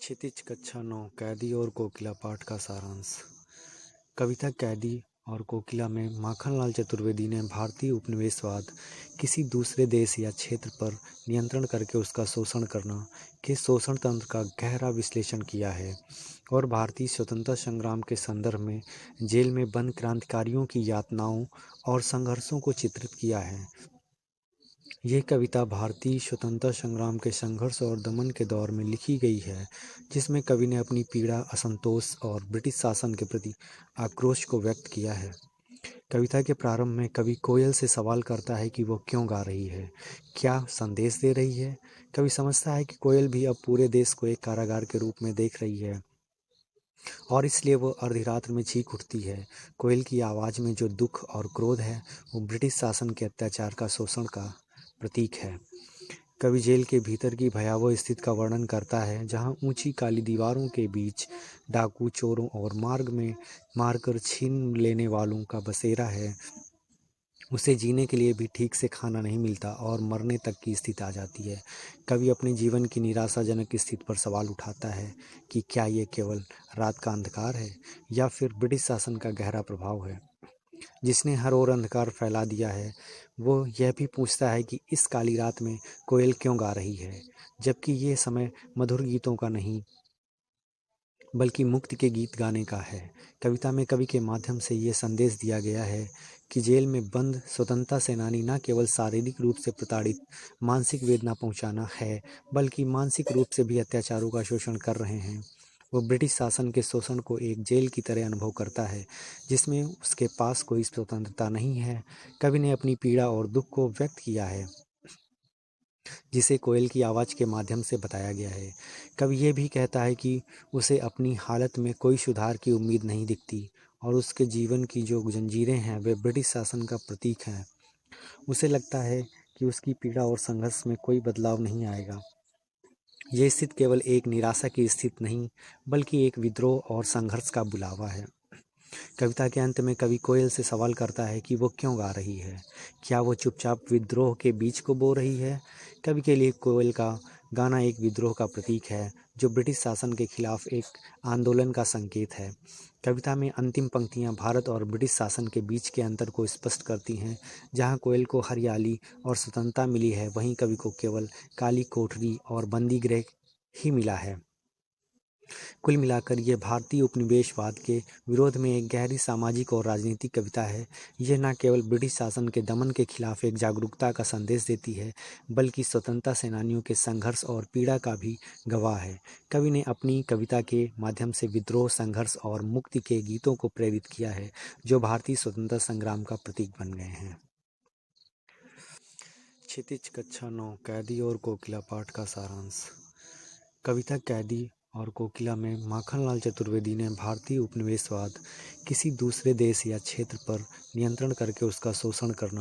क्षितिज कक्षा 9 कैदी और कोकिला पाठ का सारांश। कविता कैदी और कोकिला में माखनलाल चतुर्वेदी ने भारतीय उपनिवेशवाद, किसी दूसरे देश या क्षेत्र पर नियंत्रण करके उसका शोषण करना के शोषण तंत्र का गहरा विश्लेषण किया है और भारतीय स्वतंत्रता संग्राम के संदर्भ में जेल में बंद क्रांतिकारियों की यातनाओं और संघर्षों को चित्रित किया है। ये कविता भारतीय स्वतंत्रता संग्राम के संघर्ष और दमन के दौर में लिखी गई है, जिसमें कवि ने अपनी पीड़ा, असंतोष और ब्रिटिश शासन के प्रति आक्रोश को व्यक्त किया है। कविता के प्रारंभ में कवि कोयल से सवाल करता है कि वो क्यों गा रही है, क्या संदेश दे रही है। कवि समझता है कि कोयल भी अब पूरे देश को एक कारागार के रूप में देख रही है और इसलिए वो अर्धरात्र में चीख उठती है। कोयल की आवाज़ में जो दुख और क्रोध है, वो ब्रिटिश शासन के अत्याचार का, शोषण का प्रतीक है। कवि जेल के भीतर की भयावह स्थिति का वर्णन करता है, जहां ऊंची काली दीवारों के बीच डाकू, चोरों और मार्ग में मारकर छीन लेने वालों का बसेरा है। उसे जीने के लिए भी ठीक से खाना नहीं मिलता और मरने तक की स्थिति आ जाती है। कवि अपने जीवन की निराशाजनक स्थिति पर सवाल उठाता है कि क्या ये केवल रात का अंधकार है या फिर ब्रिटिश शासन का गहरा प्रभाव है, जिसने हर ओर अंधकार फैला दिया है। वो यह भी पूछता है कि इस काली रात में कोयल क्यों गा रही है, जबकि ये समय मधुर गीतों का नहीं बल्कि मुक्ति के गीत गाने का है। कविता में कवि के माध्यम से ये संदेश दिया गया है कि जेल में बंद स्वतंत्रता सेनानी न केवल शारीरिक रूप से प्रताड़ित, मानसिक वेदना पहुंचाना है, बल्कि मानसिक रूप से भी अत्याचारों का शोषण कर रहे हैं। वो ब्रिटिश शासन के शोषण को एक जेल की तरह अनुभव करता है, जिसमें उसके पास कोई स्वतंत्रता नहीं है। कवि ने अपनी पीड़ा और दुख को व्यक्त किया है, जिसे कोयल की आवाज़ के माध्यम से बताया गया है। कवि ये भी कहता है कि उसे अपनी हालत में कोई सुधार की उम्मीद नहीं दिखती और उसके जीवन की जो जंजीरें हैं, वे ब्रिटिश शासन का प्रतीक हैं। उसे लगता है कि उसकी पीड़ा और संघर्ष में कोई बदलाव नहीं आएगा। ये स्थिति केवल एक निराशा की स्थिति नहीं, बल्कि एक विद्रोह और संघर्ष का बुलावा है। कविता के अंत में कवि कोयल से सवाल करता है कि वो क्यों गा रही है, क्या वो चुपचाप विद्रोह के बीज को बो रही है। कवि के लिए कोयल का गाना एक विद्रोह का प्रतीक है, जो ब्रिटिश शासन के खिलाफ एक आंदोलन का संकेत है। कविता में अंतिम पंक्तियां भारत और ब्रिटिश शासन के बीच के अंतर को स्पष्ट करती हैं। जहां कोयल को हरियाली और स्वतंत्रता मिली है, वहीं कवि को केवल काली कोठरी और बंदी गृह ही मिला है। कुल मिलाकर ये भारतीय उपनिवेशवाद के विरोध में एक गहरी सामाजिक और राजनीतिक कविता है। यह न केवल ब्रिटिश शासन के दमन के खिलाफ एक जागरूकता का संदेश देती है, बल्कि स्वतंत्रता सेनानियों के संघर्ष और पीड़ा का भी गवाह है। कवि ने अपनी कविता के माध्यम से विद्रोह, संघर्ष और मुक्ति के गीतों को प्रेरित किया है, जो भारतीय स्वतंत्रता संग्राम का प्रतीक बन गए हैं। क्षितिज कक्षा 9 कैदी और कोकिला पाठ का सारांश। कविता कैदी और कोकिला में माखनलाल चतुर्वेदी ने भारतीय उपनिवेशवाद, किसी दूसरे देश या क्षेत्र पर नियंत्रण करके उसका शोषण करना